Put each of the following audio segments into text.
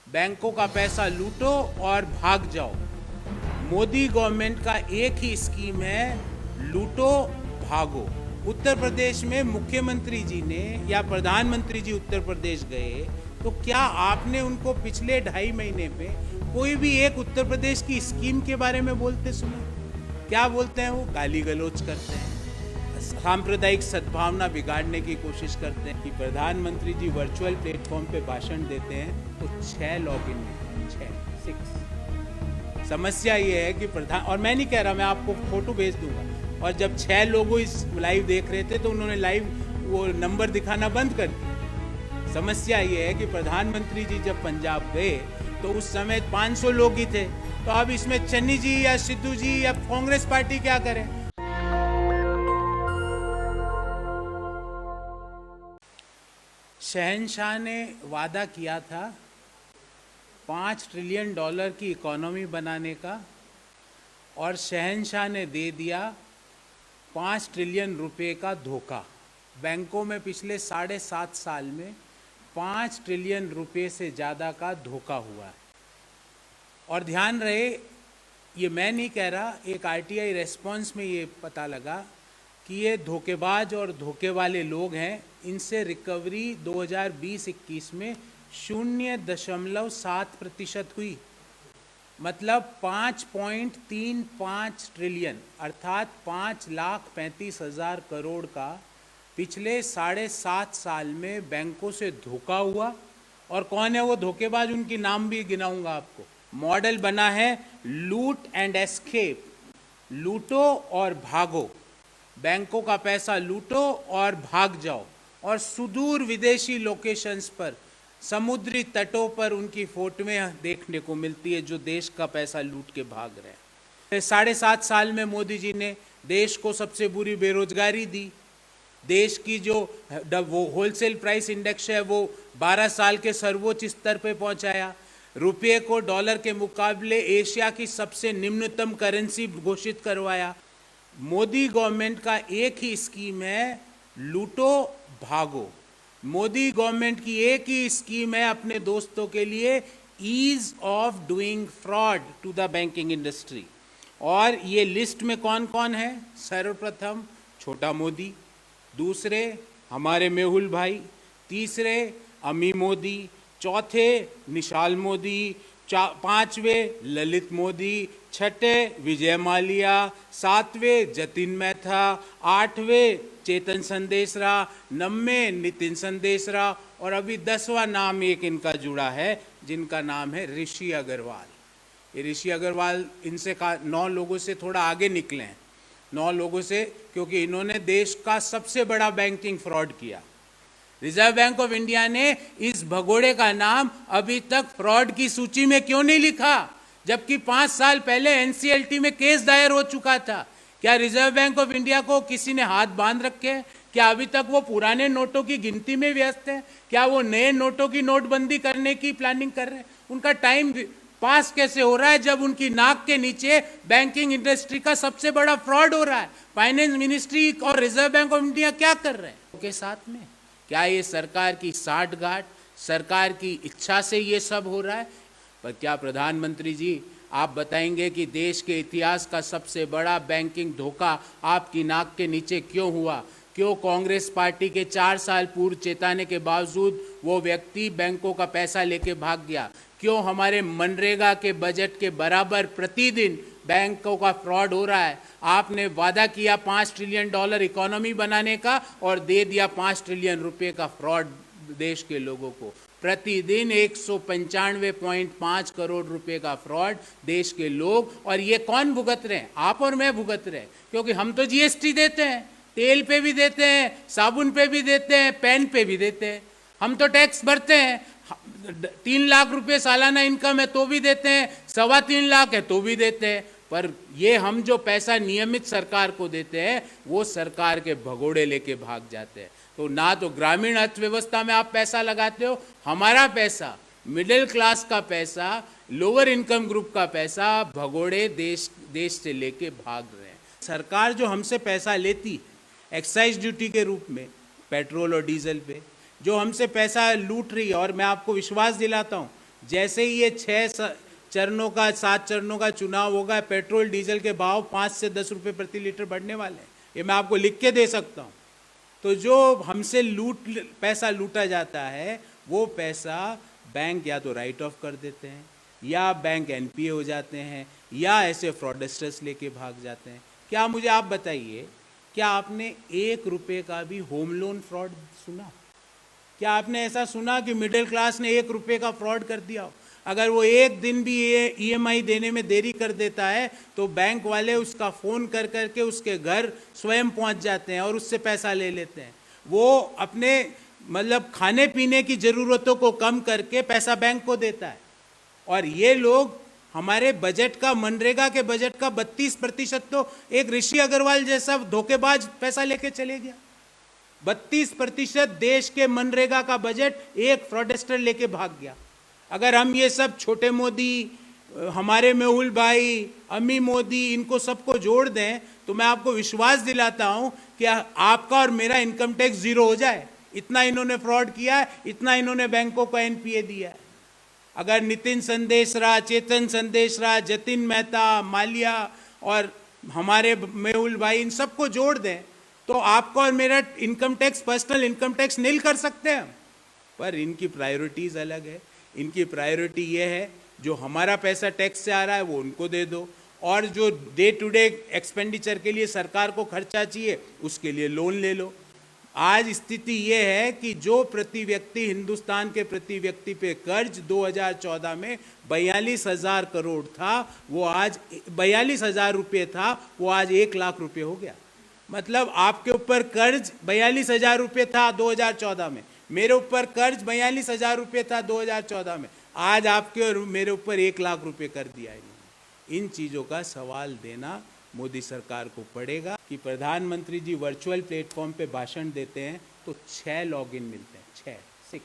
बैंकों का पैसा लूटो और भाग जाओ। मोदी गवर्नमेंट का एक ही स्कीम है, लूटो भागो। उत्तर प्रदेश में मुख्यमंत्री जी ने या प्रधानमंत्री जी उत्तर प्रदेश गए तो क्या आपने उनको पिछले 2.5 महीने में कोई भी एक उत्तर प्रदेश की स्कीम के बारे में बोलते सुना? क्या बोलते हैं? वो गाली गलौज करते हैं, सांप्रदायिक सद्भावना बिगाड़ने की कोशिश करते हैं। कि प्रधानमंत्री जी वर्चुअल प्लेटफॉर्म पे भाषण देते हैं तो 6 लॉगिन मिलते हैं, 6। समस्या ये है कि और मैं नहीं कह रहा, मैं आपको फोटो भेज दूंगा। और जब 6 लोग इस लाइव देख रहे थे तो उन्होंने लाइव वो नंबर दिखाना बंद कर दिया। समस्या ये है कि प्रधानमंत्री जी जब पंजाब गए तो उस समय 500 लोग ही थे, तो अब इसमें चन्नी जी या सिद्धू जी या कांग्रेस पार्टी क्या करें? शहंशाह ने वादा किया था 5 ट्रिलियन डॉलर की इकोनॉमी बनाने का, और शहंशाह ने दे दिया 5 ट्रिलियन रुपए का धोखा। बैंकों में पिछले 7.5 साल में 5 ट्रिलियन रुपए से ज़्यादा का धोखा हुआ है। और ध्यान रहे, ये मैं नहीं कह रहा, एक आरटीआई रेस्पॉन्स में ये पता लगा कि ये धोखेबाज और धोखे वाले लोग हैं। इनसे रिकवरी 2020-21 में 0.7% हुई, मतलब 5.35 ट्रिलियन अर्थात 5,35,000 करोड़ का पिछले 7.5 साल में बैंकों से धोखा हुआ। और कौन है वो धोखेबाज? उनकी नाम भी गिनाऊंगा आपको। मॉडल बना है लूट एंड एस्केप, लूटो और भागो। बैंकों का पैसा लूटो और भाग जाओ। और सुदूर विदेशी लोकेशंस पर, समुद्री तटों पर उनकी फोटोएं देखने को मिलती है जो देश का पैसा लूट के भाग रहे हैं। 7.5 साल में मोदी जी ने देश को सबसे बुरी बेरोजगारी दी। देश की जो वो होलसेल प्राइस इंडेक्स है वो 12 साल के सर्वोच्च स्तर पे पहुंचाया। रुपये को डॉलर के मुकाबले एशिया की सबसे निम्नतम करेंसी घोषित करवाया। मोदी गवर्नमेंट का एक ही स्कीम है, लूटो भागो। मोदी गवर्नमेंट की एक ही स्कीम है अपने दोस्तों के लिए, ease of doing fraud to the banking industry. और ये लिस्ट में कौन कौन है? सर्वप्रथम छोटा मोदी, दूसरे हमारे मेहुल भाई, तीसरे अमी मोदी, चौथे निशाल मोदी, पांचवें ललित मोदी, छठे विजय माल्या, सातवें जतिन मैथा, आठवें चेतन संदेशरा, 9वें नितिन संदेशरा, और अभी 10वां नाम एक इनका जुड़ा है जिनका नाम है ऋषि अग्रवाल। ये ऋषि अग्रवाल इनसे 9 लोगों से थोड़ा आगे निकले हैं, 9 लोगों से, क्योंकि इन्होंने देश का सबसे बड़ा बैंकिंग फ्रॉड किया। रिजर्व बैंक ऑफ इंडिया ने इस भगोड़े का नाम अभी तक फ्रॉड की सूची में क्यों नहीं लिखा, जबकि 5 साल पहले एनसीएलटी में केस दायर हो चुका था? क्या रिजर्व बैंक ऑफ इंडिया को किसी ने हाथ बांध रखे हैं? क्या अभी तक वो पुराने नोटों की गिनती में व्यस्त है? क्या वो नए नोटों की नोटबंदी करने की प्लानिंग कर रहे हैं? उनका टाइम पास कैसे हो रहा है जब उनकी नाक के नीचे बैंकिंग इंडस्ट्री का सबसे बड़ा फ्रॉड हो रहा है? फाइनेंस मिनिस्ट्री और रिजर्व बैंक ऑफ इंडिया क्या कर रहे हैं उनके साथ में? क्या ये सरकार की साठगांठ, सरकार की इच्छा से ये सब हो रहा है? पर क्या प्रधानमंत्री जी आप बताएंगे कि देश के इतिहास का सबसे बड़ा बैंकिंग धोखा आपकी नाक के नीचे क्यों हुआ? क्यों कांग्रेस पार्टी के 4 साल पूर्व चेताने के बावजूद वो व्यक्ति बैंकों का पैसा लेके भाग गया? क्यों हमारे मनरेगा के बजट के बराबर प्रतिदिन बैंकों का फ्रॉड हो रहा है? आपने वादा किया 5 ट्रिलियन डॉलर इकोनॉमी बनाने का और दे दिया 5 ट्रिलियन रुपए का फ्रॉड देश के लोगों को। प्रतिदिन 195.5 करोड़ रुपए का फ्रॉड देश के लोग, और ये कौन भुगत रहे हैं? आप और मैं भुगत रहे हैं, क्योंकि हम तो जीएसटी देते हैं, तेल पे भी देते हैं, साबुन पे भी देते हैं, पेन पे भी देते हैं। हम तो टैक्स भरते हैं। 3 लाख रुपए सालाना इनकम है तो भी देते हैं, 3.25 लाख है तो भी देते हैं। पर ये हम जो पैसा नियमित सरकार को देते हैं वो सरकार के भगोड़े लेके भाग जाते हैं। तो ना तो ग्रामीण अर्थव्यवस्था में आप पैसा लगाते हो, हमारा पैसा, मिडिल क्लास का पैसा, लोअर इनकम ग्रुप का पैसा भगोड़े देश से लेके भाग रहे हैं। सरकार जो हमसे पैसा लेती एक्साइज ड्यूटी के रूप में पेट्रोल और डीजल पे, जो हमसे पैसा लूट रही है, और मैं आपको विश्वास दिलाता हूँ जैसे ही ये 7 चरणों का चुनाव होगा, पेट्रोल डीजल के भाव 5 से 10 रुपए प्रति लीटर बढ़ने वाले हैं। ये मैं आपको लिख के दे सकता हूँ। तो जो हमसे पैसा लूटा जाता है, वो पैसा बैंक या तो राइट ऑफ कर देते हैं, या बैंक एनपीए हो जाते हैं, या ऐसे फ्रॉडस्टर्स लेके भाग जाते हैं। क्या मुझे आप बताइए, क्या आपने 1 रुपये का भी होम लोन फ्रॉड सुना? क्या आपने ऐसा सुना कि मिडिल क्लास ने 1 रुपये का फ्रॉड कर दिया हो? अगर वो एक दिन भी ईएमआई देने में देरी कर देता है तो बैंक वाले उसका फ़ोन कर करके उसके घर स्वयं पहुंच जाते हैं और उससे पैसा ले लेते हैं। वो अपने मतलब खाने पीने की ज़रूरतों को कम करके पैसा बैंक को देता है। और ये लोग हमारे बजट का, मनरेगा के बजट का 32% तो एक ऋषि अग्रवाल जैसा धोखेबाज पैसा लेके चले गया। 32% देश के मनरेगा का बजट एक फ्रॉडस्टर लेके भाग गया। अगर हम ये सब छोटे मोदी, हमारे मेहुल भाई, अम्मी मोदी, इनको सबको जोड़ दें तो मैं आपको विश्वास दिलाता हूं कि आपका और मेरा इनकम टैक्स 0 हो जाए। इतना इन्होंने फ्रॉड किया है, इतना इन्होंने बैंकों को एनपीए दिया है। अगर नितिन संदेशरा, चेतन संदेशरा, जतिन मेहता, माल्या और हमारे मेहुल भाई, इन सबको जोड़ दें तो आपका और मेरा income tax, personal income tax nil कर सकते हैं। पर इनकी प्रायोरिटीज़ अलग है। इनकी प्रायोरिटी ये है जो हमारा पैसा टैक्स से आ रहा है वो उनको दे दो, और जो डे टू डे एक्सपेंडिचर के लिए सरकार को खर्चा चाहिए उसके लिए लोन ले लो। आज स्थिति ये है कि जो प्रति व्यक्ति, हिंदुस्तान के प्रति व्यक्ति पे कर्ज 2014 में 42,000 करोड़ था, वो आज 42,000 रुपये था, वो आज 1 लाख रुपये हो गया। मतलब आपके ऊपर कर्ज 42,000 रुपये था 2014 में, मेरे ऊपर कर्ज 42,000 रुपये था 2014 में, आज आपके और मेरे ऊपर 1 लाख रुपये कर दिया इन्होंने। इन चीज़ों का सवाल देना मोदी सरकार को पड़ेगा कि प्रधानमंत्री जी वर्चुअल प्लेटफॉर्म पे भाषण देते हैं तो 6 लॉगिन मिलते हैं, 6।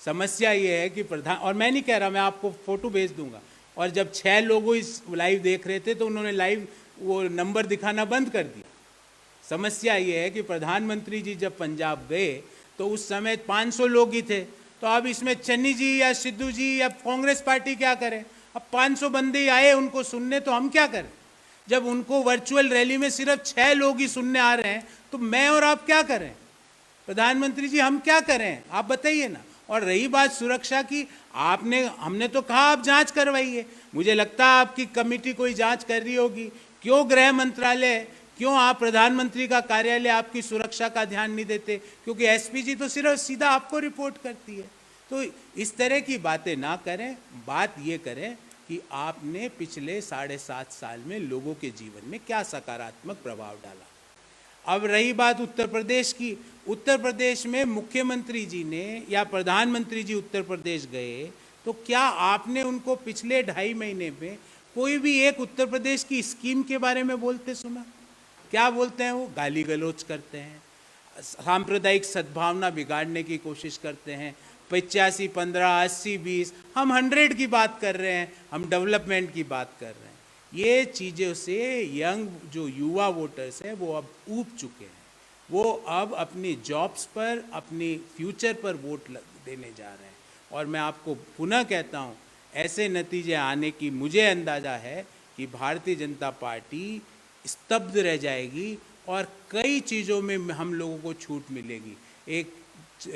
समस्या ये है कि और मैं नहीं कह रहा, मैं आपको फोटो भेज दूंगा, और जब 6 लोग इस लाइव देख रहे थे तो उन्होंने लाइव वो नंबर दिखाना बंद कर दिया। समस्या ये है कि प्रधानमंत्री जी जब पंजाब गए तो उस समय 500 लोग ही थे, तो अब इसमें चन्नी जी या सिद्धू जी या कांग्रेस पार्टी क्या करें? अब 500 बंदे ही आए उनको सुनने, तो हम क्या करें? जब उनको वर्चुअल रैली में सिर्फ 6 लोग ही सुनने आ रहे हैं तो मैं और आप क्या करें? प्रधानमंत्री जी हम क्या करें, आप बताइए ना। और रही बात सुरक्षा की, हमने तो कहा आप जांच करवाइए। मुझे लगता है आपकी कमेटी कोई जांच कर रही होगी। क्यों गृह मंत्रालय, क्यों आप प्रधानमंत्री का कार्यालय आपकी सुरक्षा का ध्यान नहीं देते? क्योंकि एसपीजी तो सिर्फ सीधा आपको रिपोर्ट करती है। तो इस तरह की बातें ना करें। बात ये करें कि आपने पिछले 7.5 साल में लोगों के जीवन में क्या सकारात्मक प्रभाव डाला। अब रही बात उत्तर प्रदेश की, उत्तर प्रदेश में मुख्यमंत्री जी ने या प्रधानमंत्री जी उत्तर प्रदेश गए तो क्या आपने उनको पिछले 2.5 महीने में कोई भी एक उत्तर प्रदेश की स्कीम के बारे में बोलते सुना? क्या बोलते हैं वो? गाली गलौज करते हैं, सांप्रदायिक सद्भावना बिगाड़ने की कोशिश करते हैं। 85, 15, 80, 20, हम 100 की बात कर रहे हैं, हम डेवलपमेंट की बात कर रहे हैं। ये चीज़ों से यंग जो युवा वोटर्स हैं वो अब ऊब चुके हैं। वो अब अपनी जॉब्स पर, अपनी फ्यूचर पर वोट देने जा रहे हैं। और मैं आपको पुनः कहता हूँ, ऐसे नतीजे आने की मुझे अंदाज़ा है कि भारतीय जनता पार्टी स्तब्ध रह जाएगी और कई चीज़ों में हम लोगों को छूट मिलेगी। एक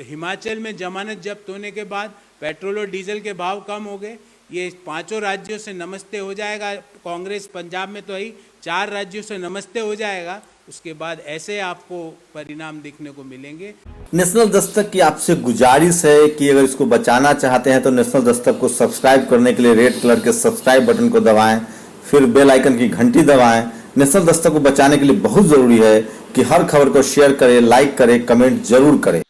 हिमाचल में जमानत जब्त होने के बाद पेट्रोल और डीजल के भाव कम हो गए, ये 5 राज्यों से नमस्ते हो जाएगा। कांग्रेस पंजाब में तो ही 4 राज्यों से नमस्ते हो जाएगा। उसके बाद ऐसे आपको परिणाम देखने को मिलेंगे। नेशनल दस्तक की आपसे गुजारिश है कि अगर इसको बचाना चाहते हैं तो नेशनल दस्तक को सब्सक्राइब करने के लिए रेड कलर के सब्सक्राइब बटन को दबाएं, फिर बेल आइकन की घंटी दबाएं। नेशनल दस्तक को बचाने के लिए बहुत जरूरी है कि हर खबर को शेयर करें, लाइक करें, कमेंट जरूर करें।